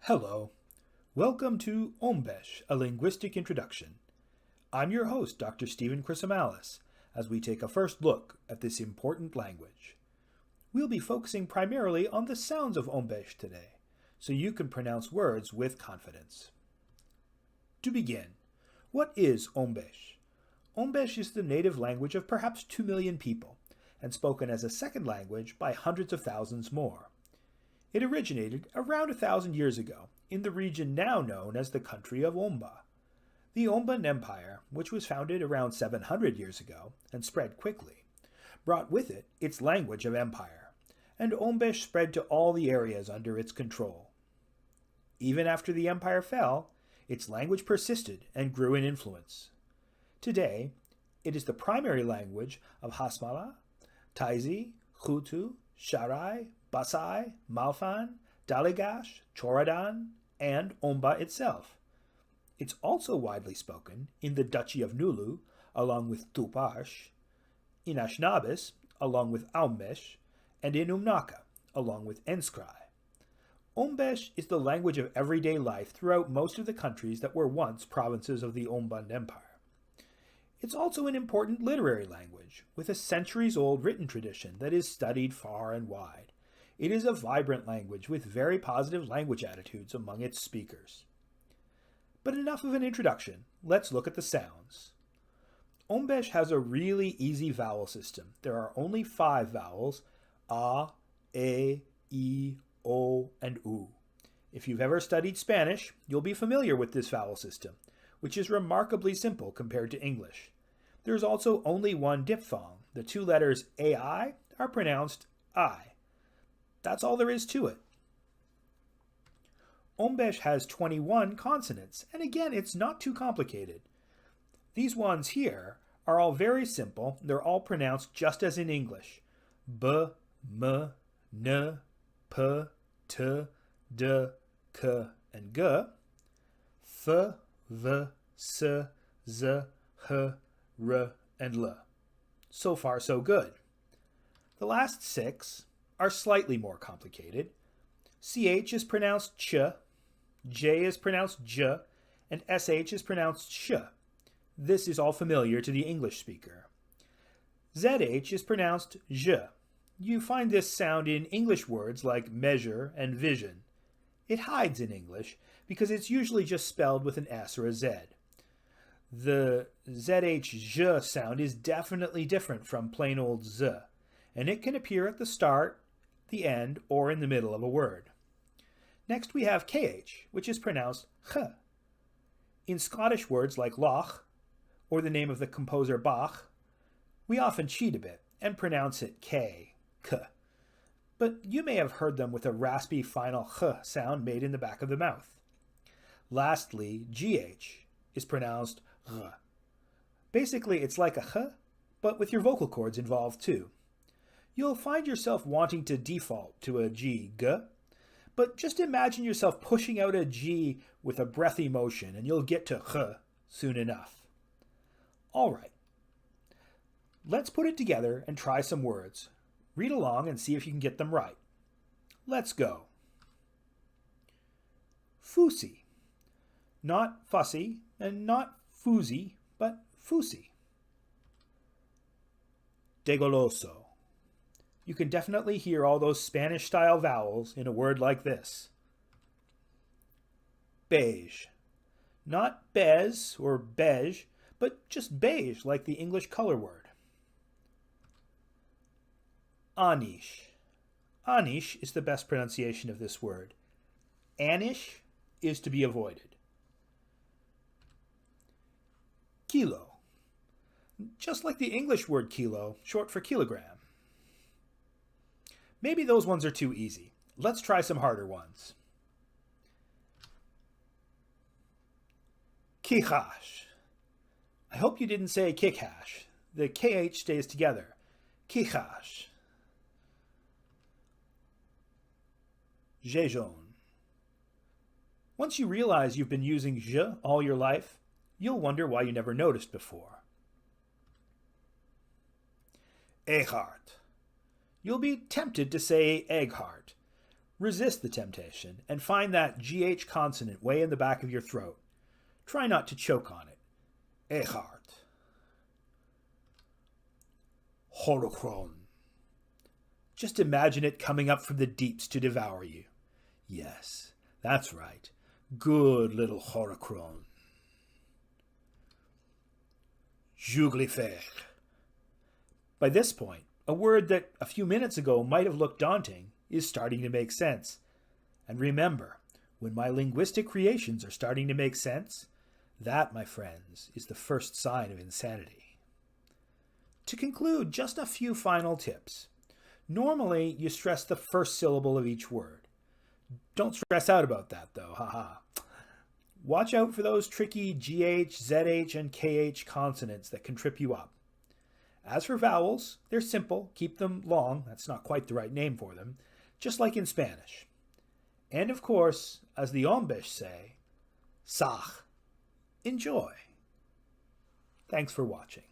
Hello. Welcome to Ombesh, a linguistic introduction. I'm your host, Dr. Stephen Chrysamalis, as we take a first look at this important language. We'll be focusing primarily on the sounds of Ombesh today, so you can pronounce words with confidence. To begin, what is Ombesh? Ombesh is the native language of perhaps 2 million people, and spoken as a second language by hundreds of thousands more. It originated around 1,000 years ago in the region now known as the country of Omba. The Omban Empire, which was founded around 700 years ago and spread quickly, brought with it its language of empire, and Ombesh spread to all the areas under its control. Even after the empire fell, its language persisted and grew in influence. Today, it is the primary language of Hasmala, Taizi, Hutu, Sharai, Basai, Malfan, Daligash, Choradan, and Omba itself. It's also widely spoken in the Duchy of Nulu, along with Tupash, in Ashnabis, along with Ombesh, and in Umnaka, along with Enskrai. Ombesh is the language of everyday life throughout most of the countries that were once provinces of the Omban Empire. It's also an important literary language, with a centuries-old written tradition that is studied far and wide. It is a vibrant language with very positive language attitudes among its speakers. But enough of an introduction, let's look at the sounds. Ombesh has a really easy vowel system. There are only 5 vowels: a, e, o, and u. If you've ever studied Spanish, you'll be familiar with this vowel system, which is remarkably simple compared to English. There's also only one diphthong. The 2 letters ai are pronounced I. That's all there is to it. Ombesh has 21 consonants, and again, it's not too complicated. These ones here are all very simple. They're all pronounced just as in English. B, m, n, p, t, d, k, and g. F, v, s, z, h, r, and l. So far, so good. The last 6 are slightly more complicated. CH is pronounced ch, J is pronounced j, and SH is pronounced sh. This is all familiar to the English speaker. ZH is pronounced zh. You find this sound in English words like measure and vision. It hides in English because it's usually just spelled with an S or a Z. The ZH sound is definitely different from plain old Z, and it can appear at the start, the end, or in the middle of a word. Next we have KH, which is pronounced ch. In Scottish words like loch, or the name of the composer Bach, we often cheat a bit and pronounce it k. But you may have heard them with a raspy final ch sound made in the back of the mouth. Lastly, GH is pronounced r. Basically, it's like a ch, but with your vocal cords involved too. You'll find yourself wanting to default to a G, but just imagine yourself pushing out a G with a breathy motion, and you'll get to ch soon enough. All right, let's put it together and try some words. Read along and see if you can get them right. Let's go. Fusi. Not fussy and not foozy, but fusi. Degoloso. You can definitely hear all those Spanish-style vowels in a word like this. Beige. Not bez or beige, but just beige like the English color word. Anish. Anish is the best pronunciation of this word. Anish is to be avoided. Kilo. Just like the English word kilo, short for kilogram. Maybe those ones are too easy. Let's try some harder ones. Kichash. I hope you didn't say kikhash. The KH stays together. Kichash. Jejon. Once you realize you've been using je all your life, you'll wonder why you never noticed before. Eghart. You'll be tempted to say Egghart, Resist the temptation and find that GH consonant way in the back of your throat. Try not to choke on it. Echart. Holocron. Just imagine it coming up from the deeps to devour you. Yes, that's right. Good little Holocron. Juglifer. By this point, a word that a few minutes ago might have looked daunting is starting to make sense. And remember, when my linguistic creations are starting to make sense, that, my friends, is the first sign of insanity. To conclude, just a few final tips. Normally, you stress the first syllable of each word. Don't stress out about that, though, haha. Watch out for those tricky GH, ZH, and KH consonants that can trip you up. As for vowels, they're simple. Keep them long. That's not quite the right name for them. Just like in Spanish. And of course, as the Ombesh say, Sach. Enjoy. Thanks for watching.